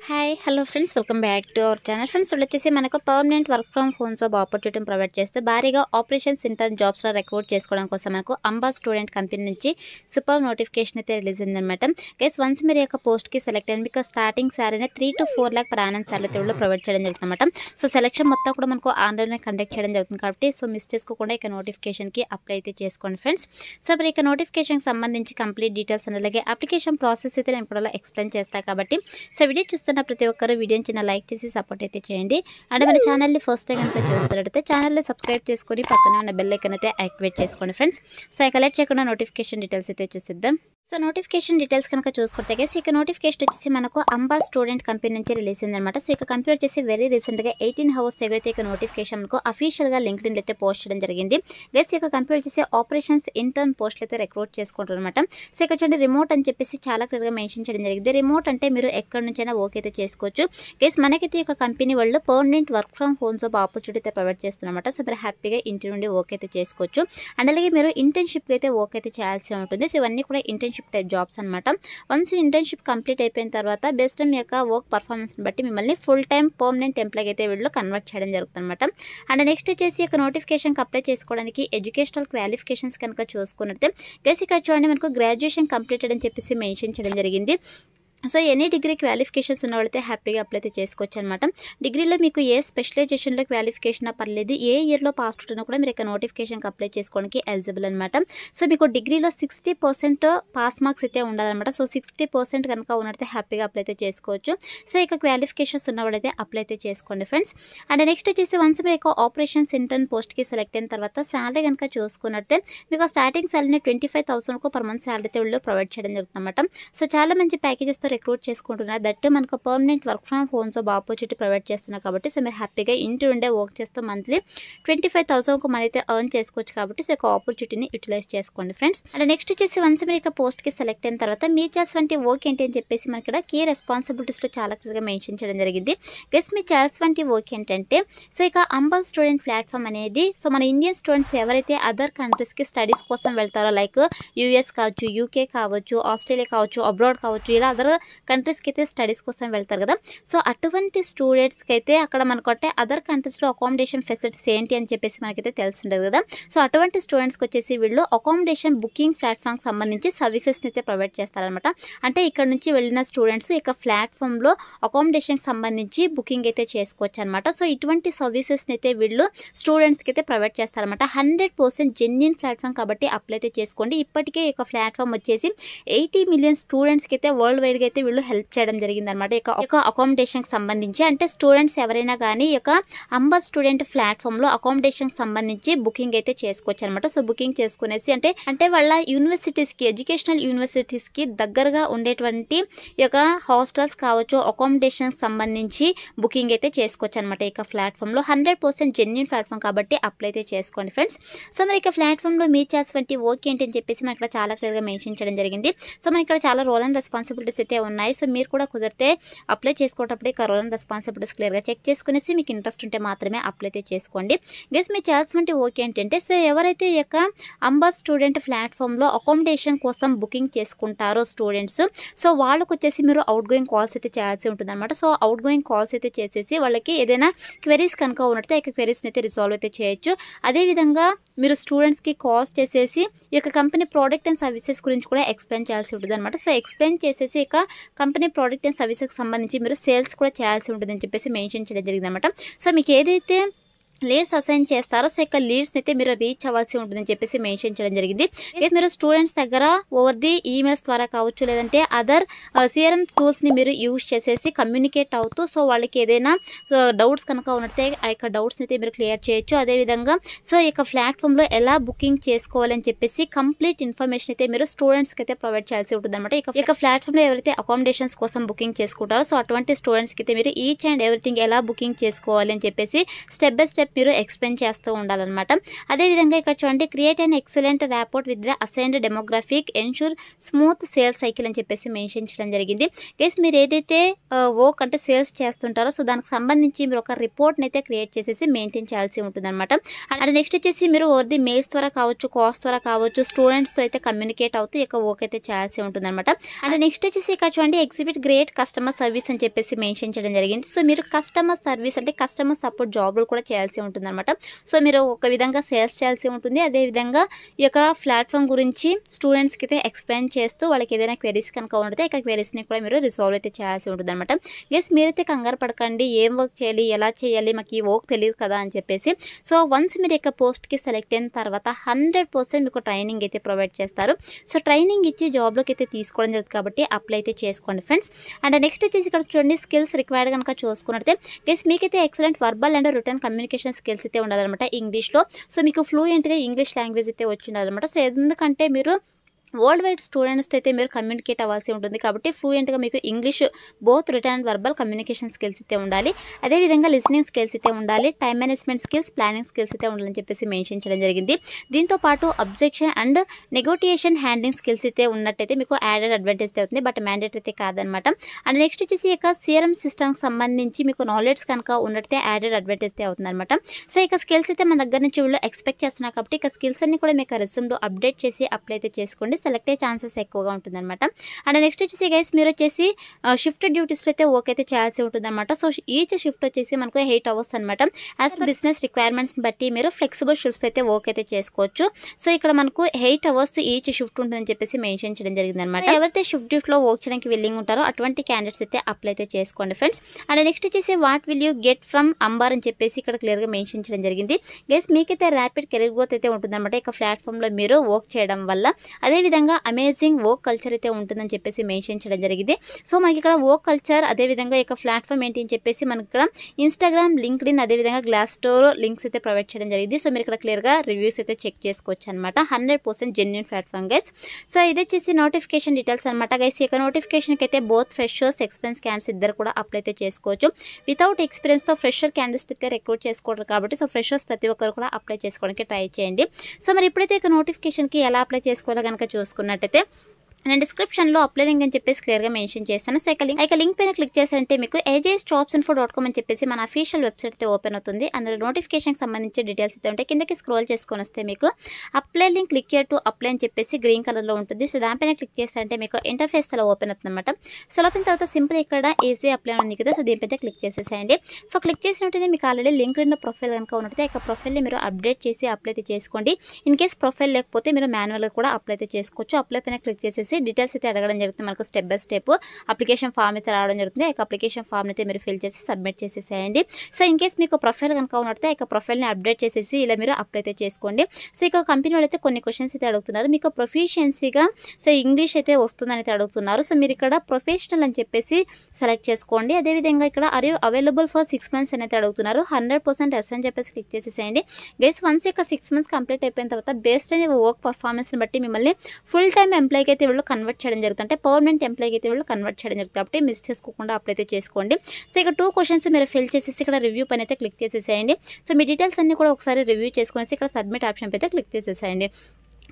Hi hello friends, welcome back to our channel. Friends వచ్చేసి మనకు permanent work from home job opportunity provide చేస్తూ భారీగా operations intern జాబ్స్లో recruit చేసుకోవడం కోసం మనకు అంబా స్టూడెంట్ కంపెనీ నుంచి సూపర్ నోటిఫికేషన్ అయితే రిలీజ్ అయిందనమాట. గైస్ వన్స్ మీరు యొక్క పోస్ట్కి సెలెక్ట్ అయ్యింది, మీకు స్టార్టింగ్ శాలరీనే 3 to 4 lakh per annum శాలరీలో ప్రొవైడ్ చేయడం జరుగుతుందన్నమాట. సో సెలక్షన్ మొత్తం కూడా మనకు ఆన్లైన్లో కండక్ట్ చేయడం జరుగుతుంది కాబట్టి సో మిస్ చేసుకోకుండా ఇక నోటిఫికేషన్కి అప్లై అయితే చేసుకోండి ఫ్రెండ్స్. సో మరి ఇక నోటిఫికేషన్కి సంబంధించి కంప్లీట్ డీటెయిల్స్ అండ్ అలాగే అప్లికేషన్ ప్రాసెస్ అయితే నేను కూడా ఎక్స్ప్లెయిన్ చేస్తాను కాబట్టి సో వీడియో చూస్తున్న ప్రతి ఒక్కరు వీడియోని చిన్న లైక్ చేసి సపోర్ట్ అయితే చేయండి. అండ్ మన ఛానల్ని ఫస్ట్ టైం కనుక చూస్తున్నట్టయితే ఛానల్ని సబ్స్క్రైబ్ చేసుకొని పక్కనే ఉన్న బెల్ ఐకాన్ అయితే యాక్టివేట్ చేసుకోండి ఫ్రెండ్స్. సో ఇక కలెక్ట్ చేయకుండా నోటిఫికేషన్ డీటెయిల్స్ అయితే చూసిద్దాం. సో నోటిఫికేషన్ డీటెయిల్స్ కనుక చూసుకుంటే గైస్ ఇక నోటిఫికేషన్ వచ్చేసి మనకు అంబా స్టూడెంట్ కంపెనీ నుంచి రిలీజ్ అయిందనమాట. సో ఇక కంపెనీ వచ్చేసి వెరీ రీసెంట్గా 18 hours ago అయితే ఇక నోటిఫికేషన్ మనకు అఫీషియల్గా లింక్డ్ఇన్ అయితే పోస్ట్ చేయడం జరిగింది. గైస్ ఇక కంపెనీ వచ్చేసి ఆపరేషన్స్ ఇంటర్న్ పోస్టులు అయితే రిక్రూట్ చేసుకుంటారు అనమాట. సో ఇక్కడ చూడండి రిమోట్ అని చెప్పేసి చాలా క్లియర్గా మెన్షన్ చేయడం జరిగింది. రిమోట్ అంటే మీరు ఎక్కడి నుంచైనా వర్క్ అయితే చేసుకోవచ్చు. గైస్ మనకైతే ఇక కంపెనీ వాళ్ళు permanent work from home job opportunity అయితే ప్రొవైడ్ చేస్తున్నమాట. సో మీరు హ్యాపీగా ఇంటి నుండి వర్క్ అయితే చేసుకోవచ్చు. అండ్ అలాగే మీరు ఇంటర్న్షిప్ అయితే వర్క్ అయితే చేయాల్సి ఉంటుంది. సో ఇవన్నీ కూడా ఇంటర్న్షిప్ టైప్ జాబ్స్ అనమాట. వన్స్ ఇంటర్న్షిప్ కంప్లీట్ అయిపోయిన తర్వాత బేస్డ్ ఆన్ మీ యొక్క వర్క్ పర్ఫార్మెన్స్ బట్టి మిమ్మల్ని ఫుల్ టైం పర్మనెంట్ ఎంప్లాయ్ అయితే వీళ్ళు కన్వర్ట్ చేయడం జరుగుతుంది అనమాట. అండ్ నెక్స్ట్ వచ్చేసి ఇక నోటిఫికేషన్కి అప్లై చేసుకోవడానికి ఎడ్యుకేషనల్ క్వాలిఫికేషన్స్ కనుక చూసుకున్నట్టే గైస్ ఇక్కడ చూడండి మనకు గ్రాడ్యుయేషన్ కంప్లీటెడ్ అని చెప్పేసి మెన్షన్ చేయడం జరిగింది. సో ఎనీ డిగ్రీ క్వాలిఫికేషన్స్ ఉన్న వాళ్ళైతే హ్యాపీగా అప్లై అయితే చేసుకోవచ్చు అనమాట. డిగ్రీలో మీకు ఏ స్పెషలైజేషన్లో క్వాలిఫికేషన్ పర్లేదు, ఏ ఇయర్లో పాస్ అవుట్ ఉన్నా కూడా మీరు ఇక నోటిఫికేషన్కి అప్లై చేసుకోవడానికి ఎలిజిబుల్ అనమాట. సో మీకు డిగ్రీలో 60% పాస్ మార్క్స్ అయితే ఉండాలన్నమాట. సో 60% కనుక ఉన్నట్లయితే హ్యాపీగా అప్లై అయితే చేసుకోవచ్చు. సో ఇక క్వాలిఫికేషన్స్ ఉన్న వాళ్ళైతే అప్లై అయితే చేసుకోండి ఫ్రెండ్స్. అండ్ నెక్స్ట్ వచ్చేసి వన్స్ మీరు ఇక ఆపరేషన్స్ ఇంటర్న్ పోస్ట్కి సెలెక్ట్ అయిన తర్వాత శాలరీ కనుక చూసుకున్నట్టే మీకు స్టార్టింగ్ శాలరీని 25,000 per month శాలరీ అయితే వీళ్ళు ప్రొవైడ్ చేయడం జరుగుతుంది అనమాట. సో చాలా మంచి ప్యాకేజెస్తో రిక్రూట్ చేసుకుంటున్నారు. దట్ మనకు permanent work from home job opportunity provide చేస్తున్నారు కాబట్టి సో మీరు హ్యాపీగా ఇంటి ఉండే వర్క్ చేస్తూ మంత్లీ 25,000 మనం అయితే ఎర్న్ చేసుకోవచ్చు కాబట్టి సో ఒక ఆపర్చునిటీని యూటిలైజ్ చేసుకోండి ఫ్రెండ్స్. అండ్ నెక్స్ట్ వచ్చేసి వన్స్ మీరు ఇక పోస్ట్కి సెలెక్ట్ అయిన తర్వాత మీరు చేయాల్సిన వర్క్ ఏంటి అని చెప్పేసి మనకి ఇక్కడ కీ రెస్పాన్సిబిలిటీస్లో చాలా క్లియర్గా మెన్షన్ చేయడం జరిగింది. గెస్ మీరు చేయాల్సిన వర్క్ ఏంటంటే సో ఇక అంబా స్టూడెంట్ ప్లాట్ఫామ్ అనేది సో మన ఇండియన్ స్టూడెంట్స్ ఎవరైతే అదర్ కంట్రీస్కి స్టడీస్ కోసం వెళ్తారో లైక్ యూఎస్ కావచ్చు, యూకే కావచ్చు, ఆస్ట్రేలియా కావచ్చు, అబ్రాడ్ కావచ్చు, ఇలా అదర్ కంట్రీస్కి అయితే స్టడీస్ కోసం వెళ్తారు కదా. సో అటువంటి స్టూడెంట్స్కి అయితే అక్కడ మనకు అంటే అదర్ కంట్రీస్లో అకామిడేషన్ ఫెసిలిటీస్ ఏంటి అని చెప్పేసి మనకైతే తెలుసుండదు కదా. సో అటువంటి స్టూడెంట్స్కి వచ్చేసి వీళ్ళు అకామిడేషన్ బుకింగ్ ప్లాట్ఫామ్కి సంబంధించి సర్వీసెస్ని అయితే ప్రొవైడ్ చేస్తారనమాట. అంటే ఇక్కడ నుంచి వెళ్ళిన స్టూడెంట్స్ ఇక ప్లాట్ఫామ్లో అకామిడేషన్కి సంబంధించి బుకింగ్ అయితే చేసుకోవచ్చు అనమాట. సో ఇటువంటి సర్వీసెస్ని అయితే వీళ్ళు స్టూడెంట్స్కి అయితే ప్రొవైడ్ చేస్తారనమాట. 100% జెన్యూన్ ప్లాట్ఫామ్ కాబట్టి అప్లై అయితే చేసుకోండి. ఇప్పటికే ఈ యొక్క ప్లాట్ఫామ్ వచ్చేసి 80 million స్టూడెంట్స్కి అయితే వరల్డ్ వైడ్గా అయితే వీళ్ళు హెల్ప్ చేయడం జరిగింది అనమాట. ఇక అకామిడేషన్కి సంబంధించి అంటే స్టూడెంట్స్ ఎవరైనా కానీ ఈ యొక్క అంబా స్టూడెంట్ ప్లాట్ఫామ్లో అకామిడేషన్కి సంబంధించి బుకింగ్ అయితే చేసుకోవచ్చు అనమాట. సో బుకింగ్ చేసుకునేసి అంటే వాళ్ళ యూనివర్సిటీస్కి ఎడ్యుకేషనల్ యూనివర్సిటీస్కి దగ్గరగా ఉండేటువంటి ఈ యొక్క హాస్టల్స్ కావచ్చు, అకామిడేషన్కి సంబంధించి బుకింగ్ అయితే చేసుకోవచ్చు అనమాట. ఇక ప్లాట్ఫామ్లో 100% జెన్యూన్ ప్లాట్ఫామ్ కాబట్టి అప్లై అయితే చేసుకోండి ఫ్రెండ్స్. సో మరి ఇక ప్లాట్ఫామ్లో మీరు చేసినటువంటి వర్క్ ఏంటి అని చెప్పేసి మనకి ఇక్కడ చాలా క్లియర్గా మెన్షన్ చేయడం జరిగింది. సో మనకి ఇక్కడ చాలా రోల్ అండ్ రెస్పాన్సిబిలిటీస్ అయితే ఉన్నాయి. సో మీరు కూడా కుదిరితే అప్లై చేసుకోవటప్పుడు ఇక రోల్ అండ్ రెస్పాన్సిబిలిటీస్ క్లియర్గా చెక్ చేసుకునేసి మీకు ఇంట్రెస్ట్ ఉంటే మాత్రమే అప్లై అయితే చేసుకోండి. గెస్ మీరు చేయాల్సిన వర్క్ ఏంటంటే సో ఎవరైతే ఈ యొక్క అంబా స్టూడెంట్ ప్లాట్ఫామ్లో అకామిడేషన్ కోసం బుకింగ్ చేసుకుంటారో స్టూడెంట్స్ సో వాళ్ళకు వచ్చేసి మీరు అవుట్ గోయింగ్ కాల్స్ అయితే చేయాల్సి ఉంటుంది అనమాట. సో అవుట్ గోయింగ్ కాల్స్ అయితే చేసేసి వాళ్ళకి ఏదైనా క్వెరీస్ కనుక ఉన్నట్టు ఈ క్వెరీస్ని అయితే రిజాల్వ్ అయితే చేయొచ్చు. అదేవిధంగా మీరు స్టూడెంట్స్కి కాల్స్ చేసేసి ఈ యొక్క కంపెనీ ప్రోడక్ట్ అండ్ సర్వీసెస్ గురించి కూడా ఎక్స్ప్లెయిన్ చేయాల్సి ఉంటుంది అనమాట. సో ఎక్స్ప్లెయిన్ చేసేసి ఇక కంపెనీ ప్రోడక్ట్ అండ్ సర్వీసెస్కి సంబంధించి మీరు సేల్స్ కూడా చేయాల్సి ఉంటుందని చెప్పేసి మెన్షన్ చేయడం జరిగింది అనమాట. సో మీకు ఏదైతే లీడ్స్ అసైన్ చేస్తారో సో ఇక లీడ్స్ అయితే మీరు రీచ్ అవ్వాల్సి ఉంటుందని చెప్పేసి మెన్షన్ చేయడం జరిగింది. మీరు స్టూడెంట్స్ దగ్గర ఓవర్ ది ఈమెయిల్స్ ద్వారా కావచ్చు, లేదంటే అదర్ సిఆర్ఎం టూల్స్ని మీరు యూజ్ చేసేసి కమ్యూనికేట్ అవుతూ సో వాళ్ళకి ఏదైనా డౌట్స్ కనుక ఉన్నట్టే ఆ యొక్క డౌట్స్ని అయితే మీరు క్లియర్ చేయొచ్చు. అదేవిధంగా సో ఈ యొక్క ప్లాట్ఫామ్లో ఎలా బుకింగ్ చేసుకోవాలని చెప్పేసి కంప్లీట్ ఇన్ఫర్మేషన్ అయితే మీరు స్టూడెంట్స్కి అయితే ప్రొవైడ్ చేయాల్సి ఉంటుంది అనమాట. ఇక ప్లాట్ఫామ్లో ఎవరైతే అకామిడేషన్స్ కోసం బుకింగ్ చేసుకుంటారో సో అటువంటి స్టూడెంట్స్కి అయితే మీరు ఈచ్ అండ్ ఎవ్రీథింగ్ ఎలా బుకింగ్ చేసుకోవాలి అని చెప్పేసి స్టెప్ బై స్టెప్ స్టెప్ మీరు ఎక్స్ప్లెయిన్ చేస్తూ ఉండాలన్నమాట. అదేవిధంగా ఇక్కడ చూడండి, create and excellent rapport with the assigned demographic ensure smooth sales cycle అని చెప్పేసి మెన్షన్ చేయడం జరిగింది. గైస్ మీరు ఏదైతే వర్క్ అంటే సేల్స్ చేస్తుంటారో సో దానికి సంబంధించి మీరు ఒక రిపోర్ట్ని అయితే క్రియేట్ చేసేసి మెయింటైన్ చేయాల్సి ఉంటుందన్నమాట. అండ్ నెక్స్ట్ వచ్చేసి మీరు ఓర్ది మెయిల్స్ ద్వారా కావచ్చు, కాల్స్ ద్వారా కావచ్చు, స్టూడెంట్స్తో అయితే కమ్యూనికేట్ అవుతూ ఇక వర్క్ అయితే చేయాల్సి ఉంటుందన్నమాట. అండ్ నెక్స్ట్ వచ్చేసి ఇక్కడ చూడండి, ఎగ్జిబిట్ గ్రేట్ కస్టమర్ సర్వీస్ అని చెప్పేసి మెన్షన్ చేయడం జరిగింది. సో మీరు కస్టమర్ సర్వీస్ అంటే కస్టమర్ సపోర్ట్ జాబ్లు కూడా చేయాల్సి ఉంటుందన్నమాట. సో మీరు ఒక విధంగా సేల్స్ చేయాల్సి ఉంటుంది. అదేవిధంగా ఈ యొక్క ప్లాట్ఫామ్ గురించి స్టూడెంట్స్కి అయితే ఎక్స్ప్లెయిన్ చేస్తూ వాళ్ళకి ఏదైనా క్వెరీస్ కనుక ఉంటే ఇక క్వెరీస్ని కూడా మీరు రిసాల్వ్ అయితే చేయాల్సి ఉంటుందన్నమాట. గెస్ మీరైతే కంగారు పడకండి, ఏం వర్క్ చేయాలి, ఎలా చేయాలి, మాకు ఈ వర్క్ తెలియదు కదా అని చెప్పేసి. సో వన్స్ మీరు యొక్క పోస్ట్కి సెలెక్ట్ అయిన తర్వాత 100% మీకు ట్రైనింగ్ అయితే ప్రొవైడ్ చేస్తారు. సో ట్రైనింగ్ ఇచ్చి జాబ్లోకి అయితే తీసుకోవడం జరుగుతుంది కాబట్టి అప్లై అయితే చేసుకోండి ఫ్రెండ్స్. అండ్ నెక్స్ట్ వచ్చేసి ఇక్కడ చూడండి, స్కిల్స్ రిక్వైర్డ్ కనుక చూసుకున్నట్లయితే గెస్ మీకైతే excellent verbal and return communication skills అయితే ఉండాలన్నమాట ఇంగ్లీష్లో. సో మీకు ఫ్లూయెంట్గా ఇంగ్లీష్ లాంగ్వేజ్ అయితే వచ్చి ఉండాలన్నమాట. సో ఎందుకంటే మీరు వరల్డ్ వైడ్ స్టూడెంట్స్తో అయితే మీరు కమ్యూనికేట్ అవ్వాల్సి ఉంటుంది కాబట్టి ఫ్లూయెంట్గా మీకు English both return and verbal communication skills అయితే ఉండాలి. అదేవిధంగా లిసనింగ్ స్కిల్స్ అయితే ఉండాలి, time management skills, planning skills అయితే ఉండాలని చెప్పేసి మెన్షన్ చేయడం జరిగింది. దీంతో పాటు అబ్జెక్షన్ అండ్ నెగోటియేషన్ హ్యాండ్లింగ్ స్కిల్స్ అయితే ఉన్నట్టయితే మీకు యాడెడ్ అడ్వాంటేజ్ అవుతుంది, బట్ మ్యాండేటరీ అయితే కాదనమాట. అండ్ నెక్స్ట్ వచ్చేసి ఇక సిఆర్ఎం సిస్టమ్కి సంబంధించి మీకు నాలెడ్జ్ కనుక ఉన్నట్టయితే యాడెడ్ అడ్వాంటేజ్ అయితే అవుతుంది అనమాట. సో ఇక స్కిల్స్ అయితే మన దగ్గర నుంచి వీళ్ళు ఎక్స్పెక్ట్ చేస్తున్నారు కాబట్టి ఇక స్కిల్స్ అన్ని కూడా మీకు రెజ్యూమ్లో అప్డేట్ చేసి అప్లై అయితే చేసుకోండి, సెలెక్ట్ అయ్యే ఛాన్సెస్ ఎక్కువగా ఉంటుందన్నమాట. అండ్ నెక్స్ట్ వచ్చేసి గైస్ మీరు వచ్చేసి షిఫ్ట్ డ్యూటీస్లో అయితే వర్క్ అయితే చేయాల్సి ఉంటుందన్నమాట. సో ఈచ్ షిఫ్ట్ వచ్చేసి మనకు 8 అవర్స్ అనమాట. యాజ్ బిజినెస్ రిక్వైర్మెంట్స్ని బట్టి మీరు ఫ్లెక్సిబుల్ షిఫ్ట్స్ అయితే వర్క్ అయితే చేసుకోవచ్చు. సో ఇక్కడ మనకు 8 అవర్స్ ఈచ్ షిఫ్ట్ ఉంటుందని చెప్పేసి మెన్షన్ చేయడం జరిగింది అనమాట. ఎవరైతే షిఫ్ట్ డ్యూటీలో వర్క్ చేయడానికి విల్లింగ్ ఉంటారో అటువంటి క్యాండిడేట్స్ అయితే అప్లై అయితే చేసుకోండి ఫ్రెండ్స్. అండ్ నెక్స్ట్ వచ్చేసి what will you get from Amber అని చెప్పేసి ఇక్కడ క్లియర్గా మెన్షన్ చేయడం జరిగింది. గైస్ మీకైతే ర్యాపిడ్ కెరీర్ గ్రోత్ అయితే ఉంటుందన్నమాట ఇక ప్లాట్ఫామ్లో మీరు వర్క్ చేయడం వల్ల. అదేవిధంగా అమేజింగ్ వర్క్ కల్చర్ అయితే ఉంటుందని చెప్పేసి మెన్షన్ చేయడం జరిగింది. సో మనకి ఇక్కడ వర్క్ కల్చర్ అదేవిధంగా ఇక ప్లాట్ఫామ్ ఏంటి అని చెప్పేసి మనకి ఇక్కడ ఇన్స్టాగ్రామ్, లింక్డ్ఇన్, అదేవిధంగా గ్లాస్ డోర్ లింక్స్ అయితే ప్రొవైడ్ చేయడం జరిగింది. సో మీరు ఇక్కడ క్లియర్గా రివ్యూస్ అయితే చెక్ చేసుకోవచ్చు అనమాట. 100% జెన్యూన్ ప్లాట్ఫామ్ గైస్. సో ఇది వచ్చేసి నోటిఫికేషన్ డీటెయిల్స్ అనమాట గైస్. ఇక నోటిఫికేషన్కి అయితే బోత్ ఫ్రెషర్స్, ఎక్స్పీరియన్స్ క్యాండిడేట్స్ ఇద్దరు కూడా అప్లై అయితే చేసుకోవచ్చు. వితౌట్ ఎక్స్పీరియన్స్తో ఫ్రెషర్ క్యాండిడేట్స్ అయితే రిక్రూట్ చేసుకోవడం కాబట్టి సో ఫ్రెషర్స్ ప్రతి ఒక్కరు కూడా అప్లై చేసుకోవడానికి ట్రై చేయండి. సో మరి ఇప్పుడైతే ఇక నోటిఫికేషన్కి ఎలా అప్లై చేసుకోవాలో కనుక చూసుకున్నట్టయితే నేను డిస్క్రిప్షన్లో అప్లై లింక్ అని చెప్పేసి క్లియర్గా మెన్షన్ చేస్తాను. సో ఇక లింక్ పైన క్లిక్ చేశారంటే మీకు ajsjobsinfo.com అని చెప్పేసి మన అఫీషియల్ వెబ్సైట్ అయితే ఓపెన్ అవుతుంది. అందులో నోటిఫికేషన్కి సంబంధించి డీటెయిల్స్ అయితే ఉంటాయి. కిందకి స్క్రోల్ చేసుకొని వస్తే మీకు apply link click to apply అని చెప్పేసి గ్రీన్ కలర్లో ఉంటుంది. సో దానిపైన క్లిక్ చేస్తారంటే మీకు ఇంటర్ఫేస్ అలా ఓపెన్ అవుతుంది అనమాట. సో ఓపెన్ తర్వాత సింపుల్ ఇక్కడ ఈజీ అప్లై ఉంది కదా, సో దీనిపైన క్లిక్ చేసేసేయండి. సో క్లిక్ చేసినట్టు మీకు ఆల్రెడీ లింక్డ్ఇన్ ప్రొఫైల్ కనుక ఉన్నట్టు ఇక ప్రొఫైల్ని మీరు అప్డేట్ చేసి అప్లై అయితే చేసుకోండి. ఇన్ కేస్ ప్రొఫైల్ లేకపోతే మీరు మాన్యువల్గా కూడా అప్లై అయితే చేసుకోవచ్చు. అప్లై పైన క్లిక్ చేసేసి డీటెయిల్స్ అయితే అడగడం జరుగుతుంది. మనకు step by step application form అయితే రావడం జరుగుతుంది. ఇక అప్లికేషన్ ఫామ్ అయితే మీరు ఫిల్ చేసి సబ్మిట్ చేసేసేయండి. సో ఇన్ కేస్ మీకు ప్రొఫైల్ కనుక ఉన్నట్టు ఇక ప్రొఫైల్ని అప్డేట్ చేసేసి ఇలా మీరు అప్లై అయితే చేసుకోండి. సో ఇక కంపెనీ వాళ్ళు అయితే కొన్ని క్వశ్చన్స్ అయితే అడుగుతున్నారు. మీకు ప్రొఫిషియన్సీగా సో ఇంగ్లీష్ అయితే వస్తుందని అయితే అడుగుతున్నారు. సో మీరు ఇక్కడ ప్రొఫెషనల్ అని చెప్పేసి సెలెక్ట్ చేసుకోండి. అదేవిధంగా ఇక్కడ are you available for 6 months అని అయితే అడుగుతున్నారు. 100% ఎస్ అని చెప్పేసి క్లిక్ చేసేసేయండి. గైస్ వన్స్ ఇక 6 months కంప్లీట్ అయిపోయిన తర్వాత బేస్డ్ అనే వర్క్ పర్ఫార్మెన్స్ని బట్టి మిమ్మల్ని ఫుల్ టైమ్ ఎంప్లాయ్కి అయితే వీళ్ళు కన్వర్ట్ చేయడం జరుగుతుంది. అంటే పర్మనెంట్ ఎంప్లాయ్కి అయితే వీళ్ళు కన్వర్ట్ చేయడం జరుగుతుంది. కాబట్టి మిస్ చేసుకోకుండా అప్లై అయితే చేసుకోండి. సో ఇక 2 క్వశ్చన్స్ మీరు ఫిల్ చేసేసి ఇక్కడ రివ్యూ పైన అయితే క్లిక్ చేసేసేయండి. సో మీ డీటెయిల్స్ అన్ని కూడా ఒకసారి రివ్యూ చేసుకునేసి ఇక్కడ సబ్మిట్ ఆప్షన్ అయితే క్లిక్ చేసేసేయండి.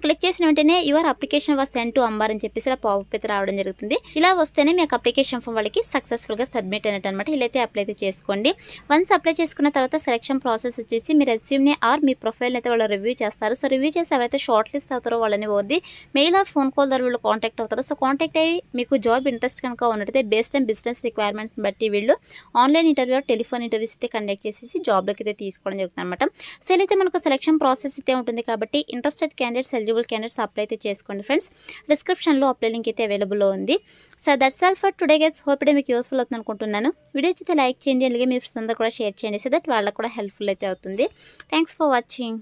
క్లిక్ చేసిన వెంటనే your application was send to Amber అని చెప్పేసి ఇలా పాపప్ అయితే రావడం జరుగుతుంది. ఇలా వస్తేనే మీకు అప్లికేషన్ ఫామ్ వాళ్ళకి సక్సెస్ఫుల్గా సబ్మిట్ అయినట్టు అనమాట. ఇలా అయితే అప్లై అయితే చేసుకోండి. వన్స్ అప్లై చేసుకున్న తర్వాత సెలక్షన్ ప్రాసెస్ వచ్చేసి మీ రెజ్యూమ్ని ఆర్ మీ ప్రొఫైల్ అయితే వాళ్ళు రివ్యూ చేస్తారు. సో రివ్యూ చేసి ఎవరైతే షార్ట్ లిస్ట్ అవుతారో వాళ్ళని ఓది మెయిల్ ఆర్ ఫోన్ కాల్ ద్వారా వీళ్ళు కాంటాక్ట్ అవుతారు. సో కాంటాక్ట్ అయ్యి మీకు జాబ్ ఇంట్రెస్ట్ కనుక ఉన్నట్టయితే బేస్డ్ ఆన్ బిజినెస్ రిక్వైర్మెంట్స్ బట్టి వీళ్ళు online interview or telephone interviews అయితే కండక్ట్ చేసేసి జాబ్లోకి అయితే తీసుకోవడం జరుగుతుంది అనమాట. సో ఇలా అయితే మనకు సెలక్షన్ ప్రాసెస్ అయితే ఉంటుంది కాబట్టి interested candidates, eligible candidates apply అయితే చేసుకోండి ఫ్రెండ్స్. డిస్క్రిప్షన్లో అప్లై లింక్ అయితే అవైలబుల్లో ఉంది. So that's all for today guys. Hope ఇడే మీకు యూస్ఫుల్ అవుతుంది అనుకుంటున్నాను. వీడియో అయితే లైక్ చేయండి, అలాగే మీ ఫ్రెండ్స్ అందరూ కూడా షేర్ చేయండి. సో దట్ వాళ్ళకు కూడా హెల్ప్ఫుల్ అయితే అవుతుంది. Thanks for watching.